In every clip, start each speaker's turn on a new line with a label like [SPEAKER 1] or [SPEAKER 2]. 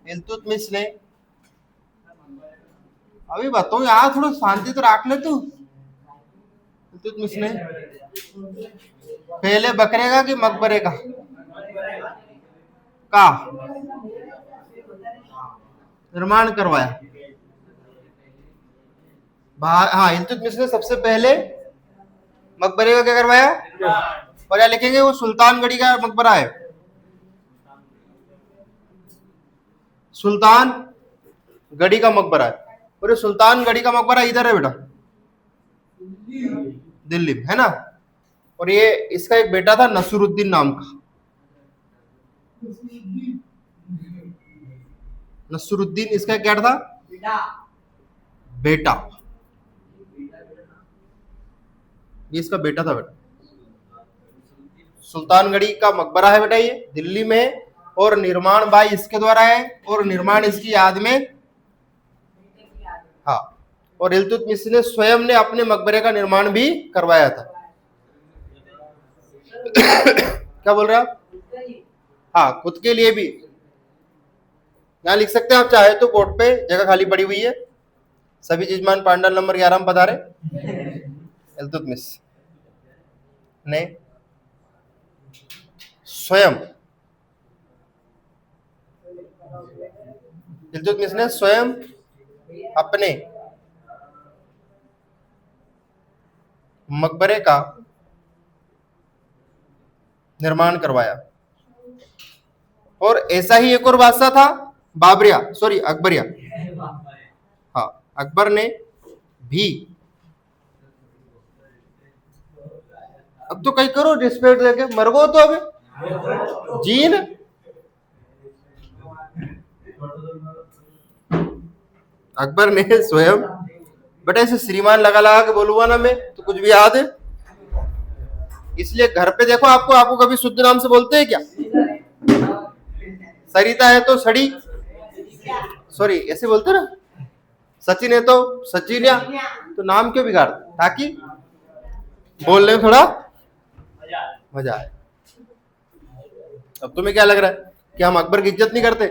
[SPEAKER 1] इल्तुतमिश ने, अभी बताऊं यार, थोड़ा शांति तो रख ले तू। इल्तुतमिश ने पहले बकरे का कि मकबरे का निर्माण करवाया? हाँ, इल्तुतमिश ने सबसे पहले मकबरे का क्या करवाया? और यहाँ लिखेंगे वो सुल्तानगढ़ी का मकबरा है। सुल्तानगढ़ी का मकबरा है। और ये सुल्तानगढ़ी का मकबरा इधर है बेटा, दिल्ली में, है ना। और ये इसका एक बेटा था नसरुद्दीन नाम का। नसरुद्दीन इसका क्या था? बेटा। ये इसका बेटा था बेटा। सुल्तानगढ़ी का मकबरा है बेटा, ये दिल्ली में है। और निर्माण भाई इसके द्वारा है, और निर्माण इसकी याद में। हाँ, और इल्तुतमिश ने स्वयं ने अपने मकबरे का निर्माण भी करवाया था। क्या बोल रहे आप? हाँ, खुद के लिए भी। यहाँ लिख सकते हैं आप चाहे तो, बोर्ड पे जगह खाली पड़ी हुई है। सभी जजमान पांडाल नंबर 11 में पधारे। इल्तुतमिश ने स्वयं, इल्तुतमिश ने स्वयं अपने मकबरे का निर्माण करवाया। और ऐसा ही एक और बादशाह था, बाबरिया, सॉरी अकबरिया। हाँ, अकबर ने भी, अब तो कहीं करो रिस्पेक्ट देके, मर गो तो अबे जीन। अकबर ने स्वयं, बेटा ऐसे श्रीमान लगा लगा के बोलूंगा ना मैं तो कुछ भी याद है, इसलिए घर पे देखो आपको कभी शुद्ध नाम से बोलते हैं क्या? सरिता है तो सड़ी, सॉरी ऐसे बोलते ना। सचिन है तो सचिनिया, तो नाम क्यों बिगाड़, ताकि बोलने में थोड़ा मजा आए। अब तुम्हें क्या लग रहा है कि हम अकबर की इज्जत नहीं करते?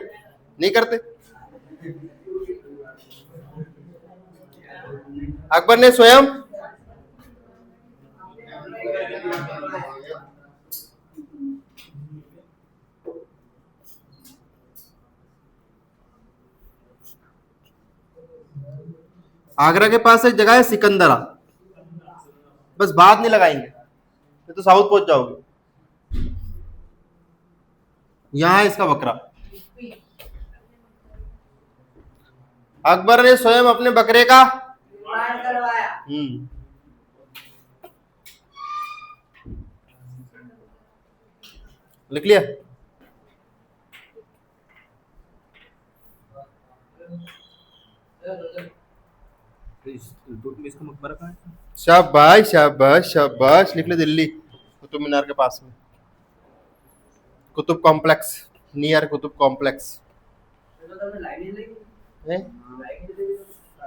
[SPEAKER 1] नहीं करते। अकबर ने स्वयं आगरा के पास एक जगह है सिकंदरा, बस बात नहीं लगाएंगे तो साउथ पहुंच जाओगे। यहां है इसका बकरा। अकबर ने स्वयं अपने बकरे का निर्माण करवाया। लिख लिया? इसका मकबरा कहाँ है? शाबाश शाबाश शाबाश, लिख ले, दिल्ली कुतुब मीनार के पास में, Qutub complex, near Qutub complex.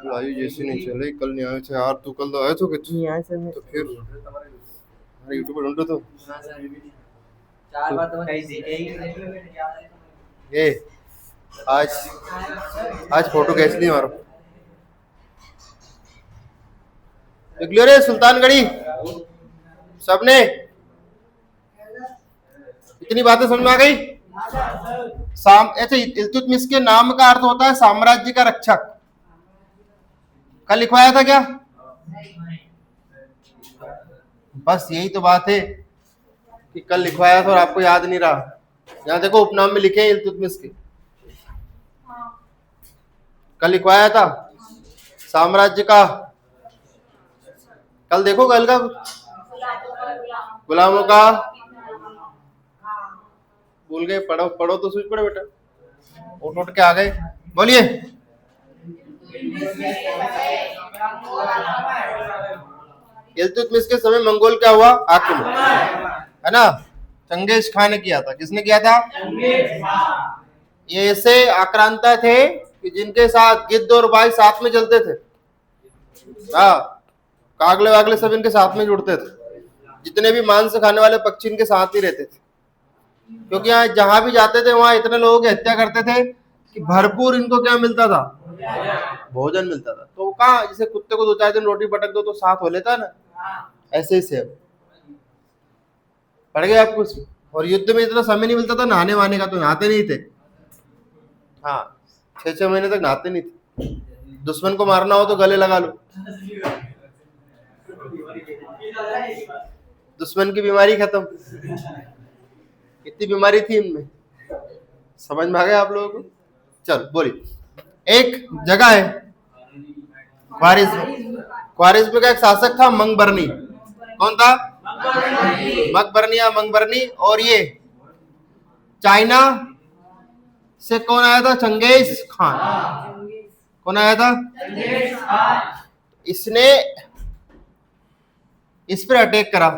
[SPEAKER 1] Live जैसे नहीं चले, कल नहीं आए थे यार, तू कल तो आए तो कुछ नहीं आए थे, तो फिर अरे यूट्यूब पर ढूंढो तो 4 बार तो कहीं देखे ही। ये आज फोटो खींच ली मारो। देख लियो रे सुल्तानगढ़ी सबने, इतनी बातें समझ में आ गई? ऐसे इल्तुतमिश के नाम का अर्थ होता है साम्राज्य का रक्षक। कल लिखवाया था क्या? बस यही तो बात है कि कल लिखवाया था और आपको याद नहीं रहा। यहाँ देखो उपनाम में लिखे हैं इल्तुतमिश के, कल लिखवाया था साम्राज्य का। कल देखो कल का गुलामों का, भूल गए, पढ़ो तो सूझ पड़े बेटा, उठ के आ गए। बोलिए। इल्तुतमिश के समय मंगोल क्या हुआ? आक्रमण, है ना। चंगेज खान ने किया था। किसने किया था? ये ऐसे आक्रांता थे कि जिनके साथ गिद्ध और बाघ साथ में चलते थे। हाँ, कागले वागले सब इनके साथ में जुड़ते थे। जितने भी मांस खाने वाले पक्षी इनके साथ ही रहते थे, क्योंकि यहाँ जहां भी जाते थे वहां इतने लोगों की हत्या करते थे कि भरपूर इनको क्या मिलता था, भोजन मिलता था। तो कहाँ, जैसे कुत्ते को 2-4 दिन रोटी पटक दो तो साथ हो लेता ना, ऐसे ही सेम। पड़ गए आपको। और युद्ध में इतना समय नहीं मिलता था नहाने वाने का, तो नहाते नहीं थे। हाँ, 6-6 महीने तक नहाते नहीं थे। दुश्मन को मारना हो तो गले लगा लो, दुश्मन की बीमारी खत्म। कितनी बीमारी थी इनमें, समझ में आ गया आप लोगों को। चलो बोलिए। एक जगह है ख्वारिज्म का एक शासक था मंगबरनी। कौन था? मकबरनी या मंगबरनी। और ये चाइना से कौन आया था? Genghis Khan. कौन आया था? इसने इस पर अटैक करा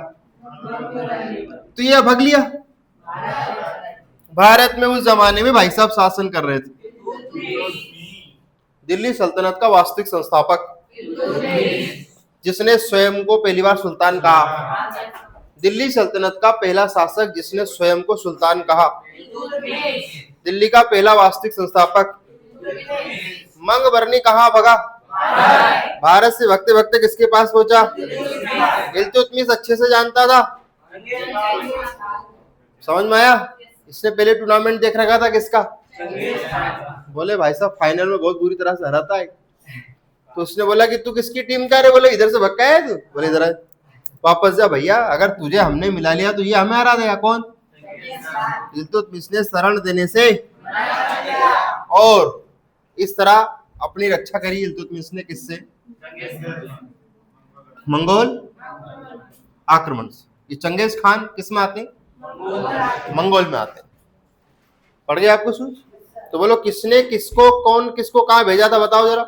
[SPEAKER 1] तो ये भग लिया। भारत में उस जमाने में भाई साहब शासन कर रहे थे दिल्ली सल्तनत का वास्तविक संस्थापक, जिसने स्वयं को पहली बार सुल्तान कहा। दिल्ली सल्तनत का पहला शासक जिसने स्वयं को सुल्तान कहा, दिल्ली का पहला वास्तविक संस्थापक। मंगबरनी कहाँ भगा? भारत से भगते भगते किसके पास पहुंचा? इल्तुतमिश अच्छे से जानता था। समझ में आया? इसने पहले टूर्नामेंट देख रखा था किसका? बोले भाई साहब फाइनल में बहुत बुरी तरह से हराता है। तो उसने बोला कि तू किसकी टीम का है? बोले इधर से भक्का है तू। बोले इधर वापस जा भैया, अगर तुझे हमने मिला लिया तो ये हमें हरा देगा। कौन? इल्तुतमिश ने शरण देने से और इस तरह अपनी रक्षा करी इल्तुतमिश ने। किससे? मंगोल आक्रमण से। ये चंगेज खान किस में आते? मंगोल में आते। पढ़ गया आपको सूझ? तो बोलो किसने किसको, कौन किसको कहां भेजा था, बताओ जरा।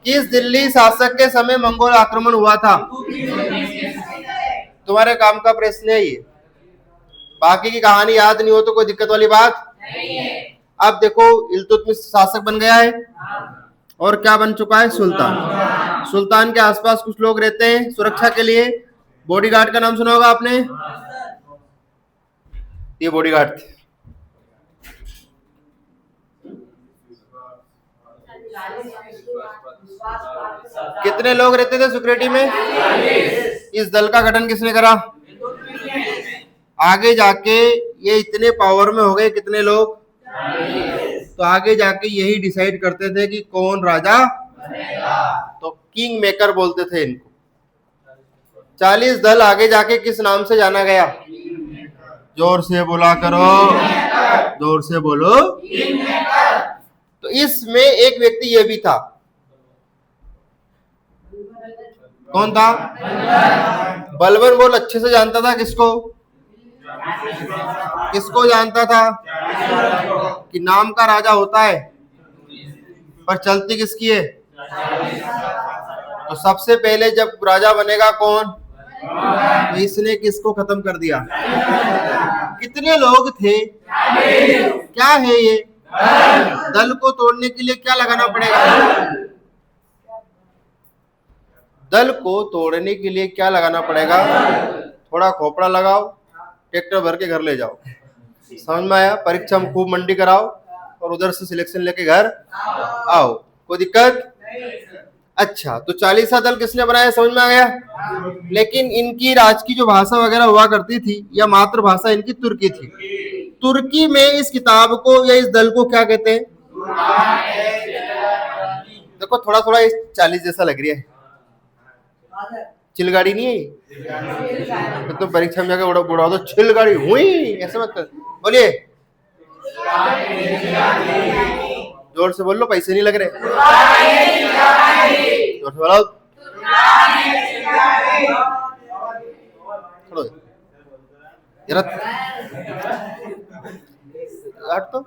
[SPEAKER 1] किस दिल्ली शासक के समय मंगोल आक्रमण हुआ था? तुम्हारे काम का प्रश्न है ये। बाकी की कहानी याद नहीं हो तो कोई दिक्कत वाली बात नहीं है। अब देखो इल्तुतमिश शासक बन गया है और क्या बन चुका है? सुल्तान। सुल्तान के आसपास कुछ लोग रहते हैं सुरक्षा के लिए। बॉडीगार्ड का नाम सुना होगा आपने। ये बॉडीगार्ड थे। कितने लोग रहते थे सिक्योरिटी में? इस दल का गठन किसने करा? आगे जाके ये इतने पावर में हो गए कितने लोग, तो आगे जाके यही डिसाइड करते थे कि कौन राजा, तो किंग मेकर बोलते थे इनको। 40 दल आगे जाके किस नाम से जाना गया? जोर से बोला करो, जोर से बोलो। तो इसमें एक व्यक्ति ये भी था। कौन था? बलबन। बोल अच्छे से जानता था किसको? किसको जानता था? कि नाम का राजा होता है पर चलती किसकी है? तो सबसे पहले जब राजा बनेगा कौन? तो इसने किसको खत्म कर दिया? कितने लोग थे? क्या है ये? दल को तोड़ने के लिए क्या लगाना पड़ेगा? दल को तोड़ने के लिए क्या लगाना पड़ेगा? थोड़ा खोपड़ा लगाओ, ट्रैक्टर भर के घर ले जाओ। समझ में आया? परीक्षा में खूब मंडी कराओ और उधर से सिलेक्शन लेके घर आओ। कोई दिक्कत? अच्छा, तो 40वां दल किसने बनाया? समझ में आ गया। लेकिन इनकी राज की जो भाषा वगैरह हुआ करती थी या मातृभाषा इनकी तुर्की थी। तुर्की में इस किताब को या इस दल को क्या कहते हैं? देखो थोड़ा थोड़ा इस 40 जैसा लग रही है। चिलगाड़ी नहीं है तो परीक्षा में जाकर बुढ़ा दो चिलगाड़ी हुई, ऐसे मत कर। बोलिए जोर से बोल लो, पैसे नहीं लग रहे। जोर से बोलो। खड़ो जरा हट तो।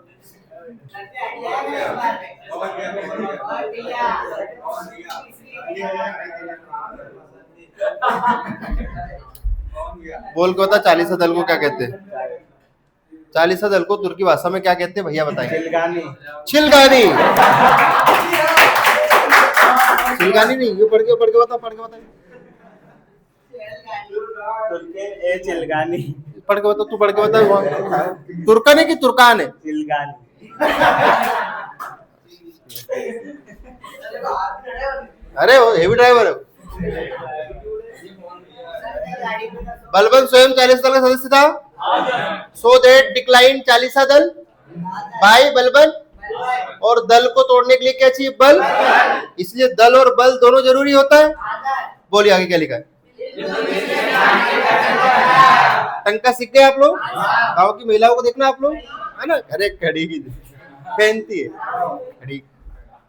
[SPEAKER 1] बोल के बता 40वां दल को क्या कहते हैं? 40वां दल को तुर्की भाषा में क्या कहते हैं भैया बताइए? चिलगानी। चिलगानी। चिलगानी नहीं, ये पढ़ के बता, पढ़ के बताइए।
[SPEAKER 2] चिलगानी।
[SPEAKER 1] पढ़ के बता, तू पढ़ के बता। तुर्कन है कि तुर्कान है?
[SPEAKER 2] चिलगानी।
[SPEAKER 1] अरे वो हेवी ड्राइवर है। बलबन स्वयं 40 दल का सदस्य था, सो दैट डिक्लाइन 40 दल बाय बलबन, और दल को तोड़ने के लिए क्या चाहिए? बल। इसलिए दल और बल दोनों जरूरी होता है। बोलिए आगे क्या लिखा है। टंका सीख गए आप लोग? गांव की महिलाओं को देखना आप लोग, है ना? अरे खड़ी पहनती है खड़ी।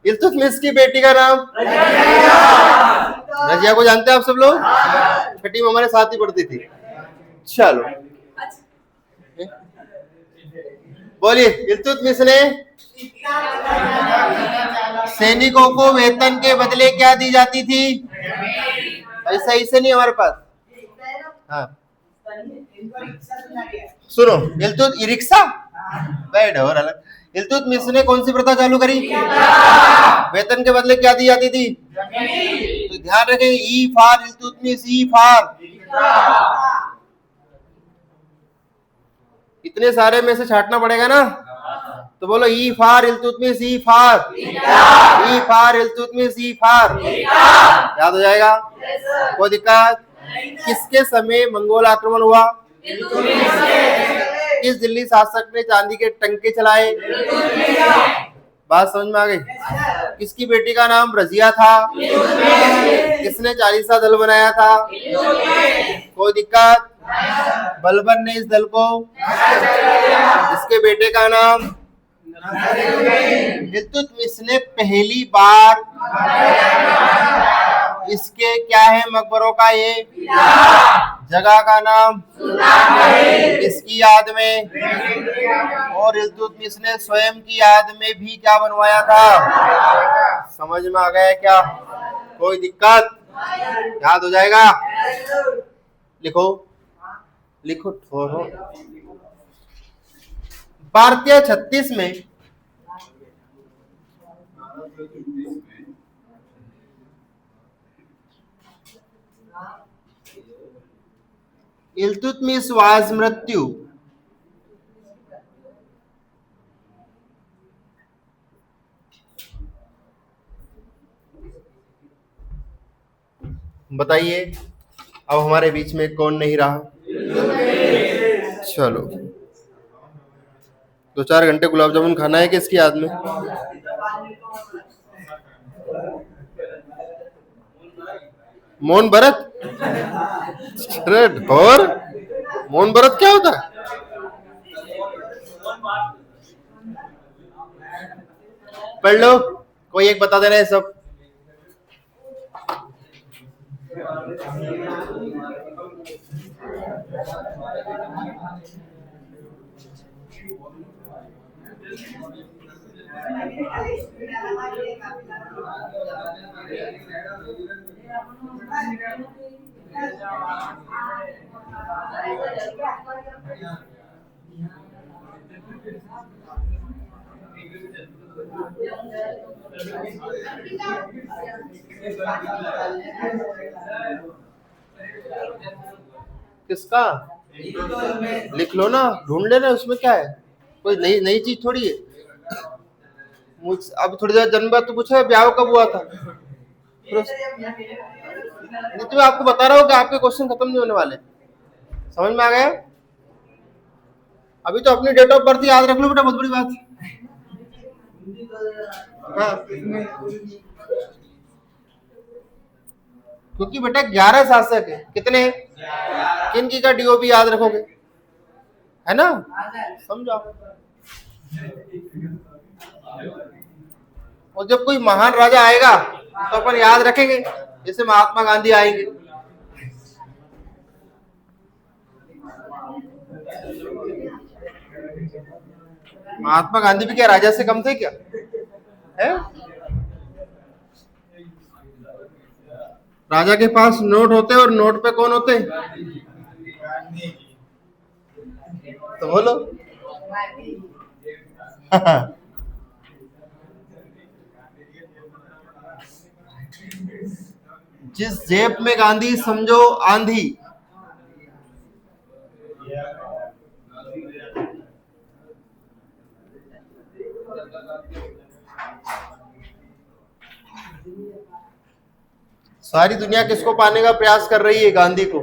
[SPEAKER 1] इल्तुतमिश की बेटी का नाम रजिया को जानते हैं आप सब लोग? छठी में हमारे साथ ही पढ़ती थी। चलो बोलिए, इल्तुतमिश ने सैनिकों को वेतन के बदले क्या दी जाती थी? ऐसा ऐसे नहीं हमारे पास। हाँ सुनो, रिक्शा बैठ और अलग। इल्तुतमिश ने कौन सी प्रथा चालू करी? वेतन के बदले क्या दी जाती थी? तो ध्यान रखें, E for Iltutmish, E for. इतने सारे में से छाटना पड़ेगा ना, तो बोलो E for Iltutmish, E for, E for Iltutmish, E for. याद हो जाएगा? कोई दिक्कत? किसके समय मंगोल आक्रमण हुआ? किस दिल्ली शासक ने चांदी के टंके चलाए? बात समझ में आ गई? किसकी बेटी का नाम रजिया था? किसने 40 दल बनाया था? कोई दिक्कत? बलबन ने इस दल को। इसके बेटे का नाम? इल्तुतमिश ने पहली बार इसके क्या है मकबरों का ये जगह का नाम इसकी याद में, और इल्तुतमिश ने स्वयं की याद में भी क्या बनवाया था? समझ में आ गया क्या? कोई दिक्कत? याद हो जाएगा? लिखो लिखो ठोरो। भारतीय 36 में इल्तुतमिश वाज मृत्यु बताइए, अब हमारे बीच में कौन नहीं रहा? चलो 2-4 घंटे गुलाब जामुन खाना है किसकी याद में? मौन व्रत? अरे ढोर, मौन व्रत क्या होता है? पढ़ लो, कोई एक बता देना है सब। किसका? लिख लो ना, ढूंढ लेना, उसमें क्या है? कोई नई नई चीज थोड़ी है। मुझ अब थोड़ी देर जन्म बात तो पूछा, ब्याह कब हुआ था? नहीं तो मैं आपको बता रहा हूँ कि आपके क्वेश्चन खत्म नहीं होने वाले। समझ में आ गया? अभी तो अपनी डेट ऑफ बर्थ याद रख लो बेटा, बहुत बड़ी बात है। हाँ क्योंकि बेटा 11 शासक है। कितने? किन की का डीओपी याद रखोगे, है ना? समझो। और जब कोई महान राजा आएगा तो अपन याद रखेंगे, जैसे महात्मा गांधी आएंगे। महात्मा गांधी भी क्या राजा से कम थे क्या? है? राजा के पास नोट होते और नोट पे कौन होते? तो बोलो। जिस जेब में गांधी समझो आंधी, सारी दुनिया किसको पाने का प्रयास कर रही है? गांधी को।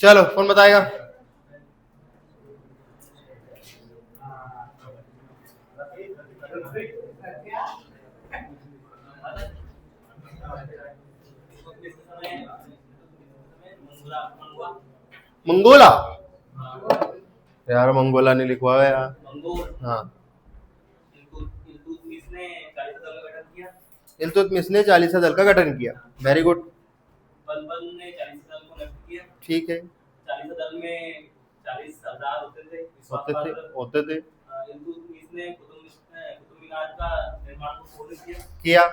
[SPEAKER 1] चलो कौन बताएगा? मंगोला? यार मंगोला नहीं लिखवा है यार। हाँ, इल्तुतमिश ने 40 दल का गठन किया। Very good.
[SPEAKER 2] बलबन ने 40 दल को नष्ट किया।
[SPEAKER 1] ठीक है।
[SPEAKER 2] 40 दल में 40 सरदार होते थे। इल्तुतमिश ने कुतुब मीनार का निर्माण पूर्ण किया।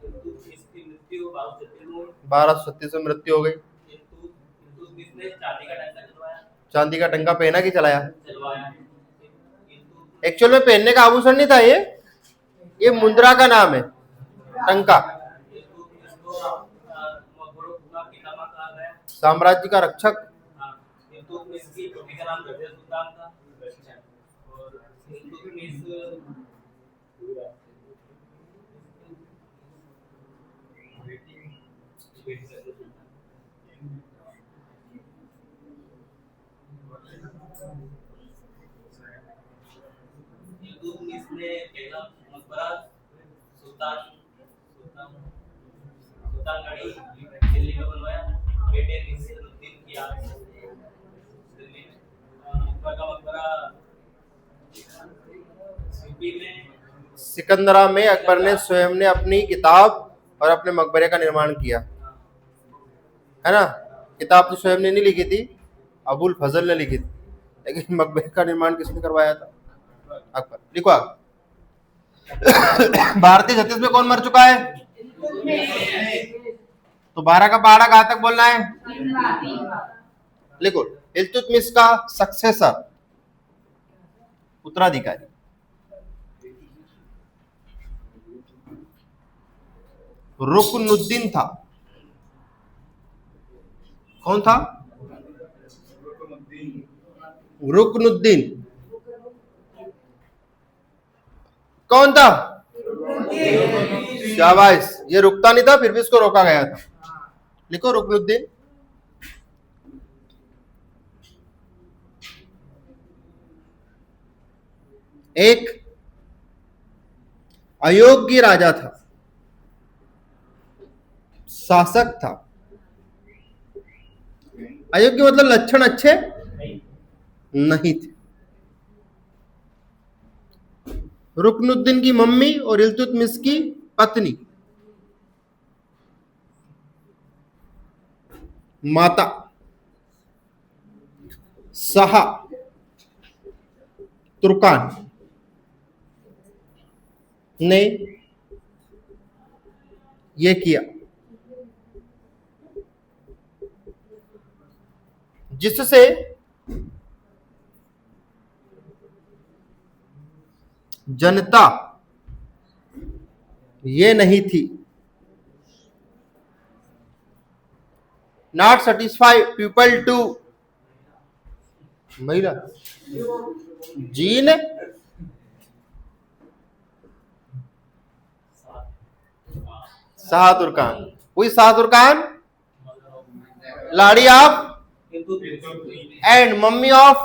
[SPEAKER 2] इल्तुतमिश की मृत्यु
[SPEAKER 1] 1236 में मृत्यु हो गई।
[SPEAKER 2] इल्तुतमिश ने चांदी का टंका चलवाया।
[SPEAKER 1] चांदी का टंका पहना कि चलाया? एक्चुअल में पहनने का आभूषण नहीं था ये मुद्रा का नाम है, टंका। साम्राज्य का रक्षक।
[SPEAKER 2] दिल्ली में बनवाया। बेटे निजामुद्दीन की याद में दिल्ली में अकबर का मकबरा यूपी में।
[SPEAKER 1] सिकंदरा में अकबर ने स्वयं ने अपनी किताब और अपने मकबरे का निर्माण किया, है ना। किताब तो स्वयं ने नहीं लिखी थी, अबुल फजल ने लिखी थी, लेकिन मकबरे का निर्माण किसने करवाया था? अकबर। लिखो आगे। भारतीय 36 में कौन मर चुका है? तो 12 का पहाड़ा कहां तक बोलना है? लिखो। इल्तुतमिश का सक्सेसर, उत्तराधिकारी, रुकनुद्दीन था। कौन था? रुकनुद्दीन। कौन था? शाबाश। ये रुकता नहीं था, फिर भी इसको रोका गया था। लिखो रुकनुद्दीन। एक अयोग्य राजा था, शासक था। अयोग्य मतलब लक्षण अच्छे नहीं थे। रुकनुद्दीन की मम्मी और इल्तुतमिश की पत्नी, माता शाह तुर्कान ने यह किया, जिससे जनता ये नहीं थी, नॉट सेटिस्फाई पीपल टू, महिला जीन शाह तुर्कान। हुई Shah Turkan lady of and mummy of,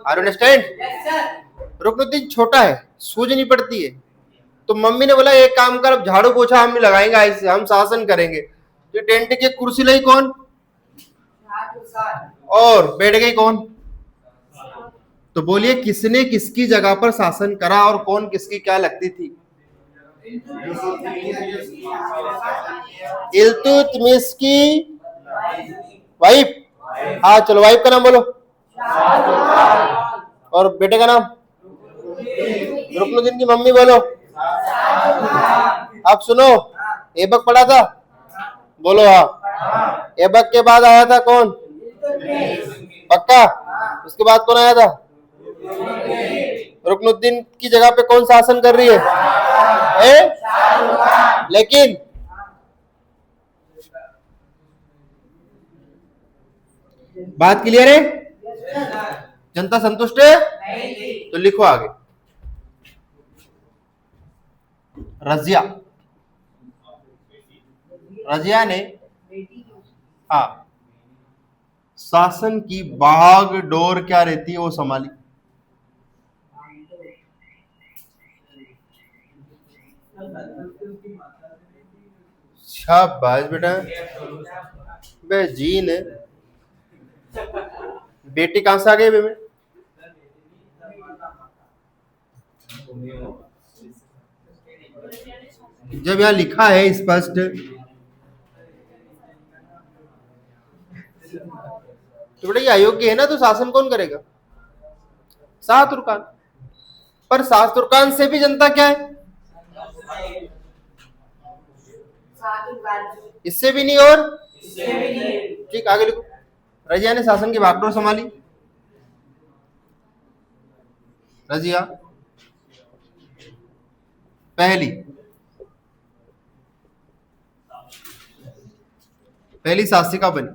[SPEAKER 1] are understand? Ruknuddin छोटा है, सूझ नहीं पड़ती है, तो मम्मी ने बोला एक काम कर, अब झाड़ू पोछा हम नहीं लगाएंगे, ऐसे हम शासन करेंगे। जो टेंट की कुर्सी लाई कौन? और बैठ गई कौन? तो बोलिए किसने किसकी जगह पर शासन करा और कौन किसकी क्या लगती थी? इल्तुतमिश की वाइफ। हाँ चलो, वाइफ का नाम बोलो। और बेटे का नाम? रुकनुद्दीन की मम्मी बोलो। अब सुनो, ऐबक पढ़ा था? बोलो हाँ। ऐबक के बाद आया था कौन? पक्का? उसके बाद कौन आया था? रुकनुद्दीन की जगह पे कौन शासन कर रही है? लेकिन बात क्लियर है? जनता संतुष्ट है? तो लिखो आगे। रजिया ने हाँ शासन की बाग डोर क्या रहती है वो संभाली। शाबाश बेटा। बे जीन बेटी कहां से आ गई बे? जब यहां लिखा है स्पष्ट तो बेटा ये अयोग्य है ना, तो शासन कौन करेगा? शाह तुर्कान। पर शाह तुर्कान से भी जनता क्या है? इससे भी नहीं और ठीक आगे लिखो। रजिया ने शासन की बागडोर संभाली। रजिया पहली शासिका बनी।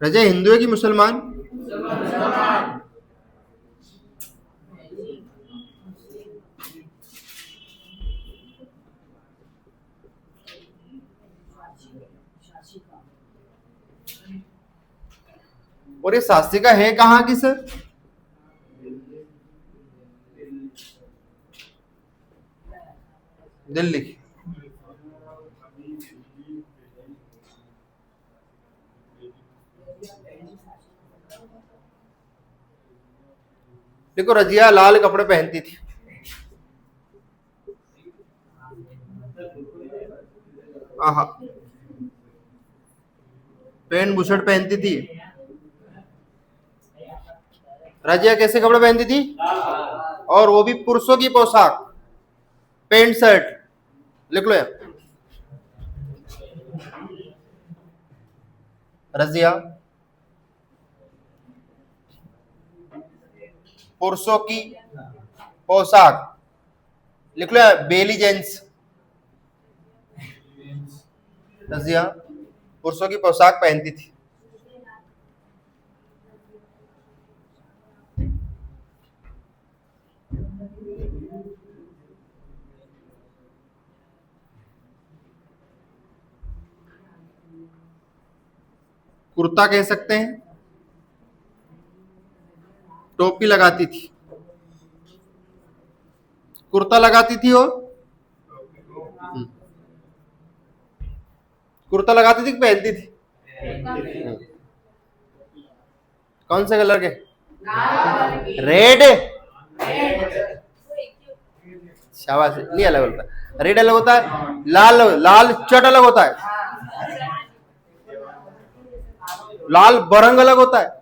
[SPEAKER 1] रजिया हिंदू है कि मुसलमान? और ये शासिका है कहां की सर? दिल्ली की। देखो रजिया लाल कपड़े पहनती थी। आहा पैंट बुशर्ट पहनती थी। रजिया कैसे कपड़े पहनती थी? और वो भी पुरुषों की पोशाक, पैंट शर्ट। लिख लो यार। रजिया पुरुषों की पोशाक। लिख लो यार, बेली जेंट्स। रजिया पुरुषों की पोशाक पहनती थी। कुर्ता कह सकते हैं। टोपी लगाती थी। कुर्ता लगाती थी और कुर्ता लगाती थी कि पहनती थी? कौन से कलर के? रेड। शाबाश। नहीं अलग होता, रेड अलग होता है, लाल चट अलग होता है, लाल बरंग अलग होता है।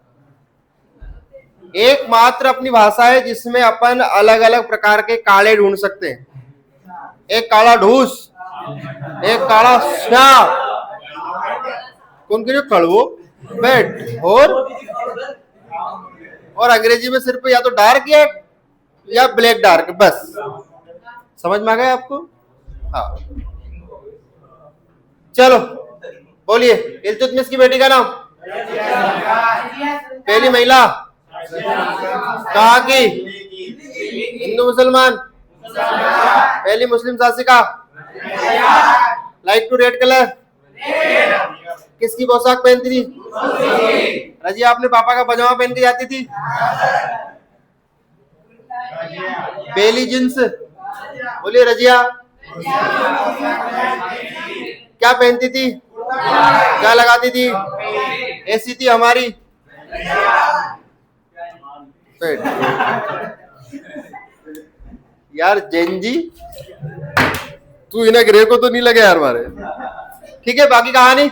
[SPEAKER 1] एकमात्र अपनी भाषा है जिसमें अपन अलग अलग प्रकार के काले ढूंढ सकते हैं। एक काला ढूस, एक काला श्याम, कौन के कड़वो बैट, और अंग्रेजी में सिर्फ या तो डार्क या ब्लैक डार्क, बस। समझ में आ गया आपको? हाँ चलो बोलिए। इल्तुतमिश की बेटी का नाम? पहली महिला कहाँ की? हिंदू मुसलमान? पहली मुस्लिम शासिका? Light to red colour. किसकी पोशाक पहनती थी? रजिया अपने पापा का पजामा पहन के जाती थी। बेली जींस। बोलिए रजिया क्या पहनती थी? क्या लगाती थी? ऐसी थी हमारी यार जेनजी, तू इन्हें ग्रे को तो नहीं लगे यार हमारे। ठीक है बाकी कहानी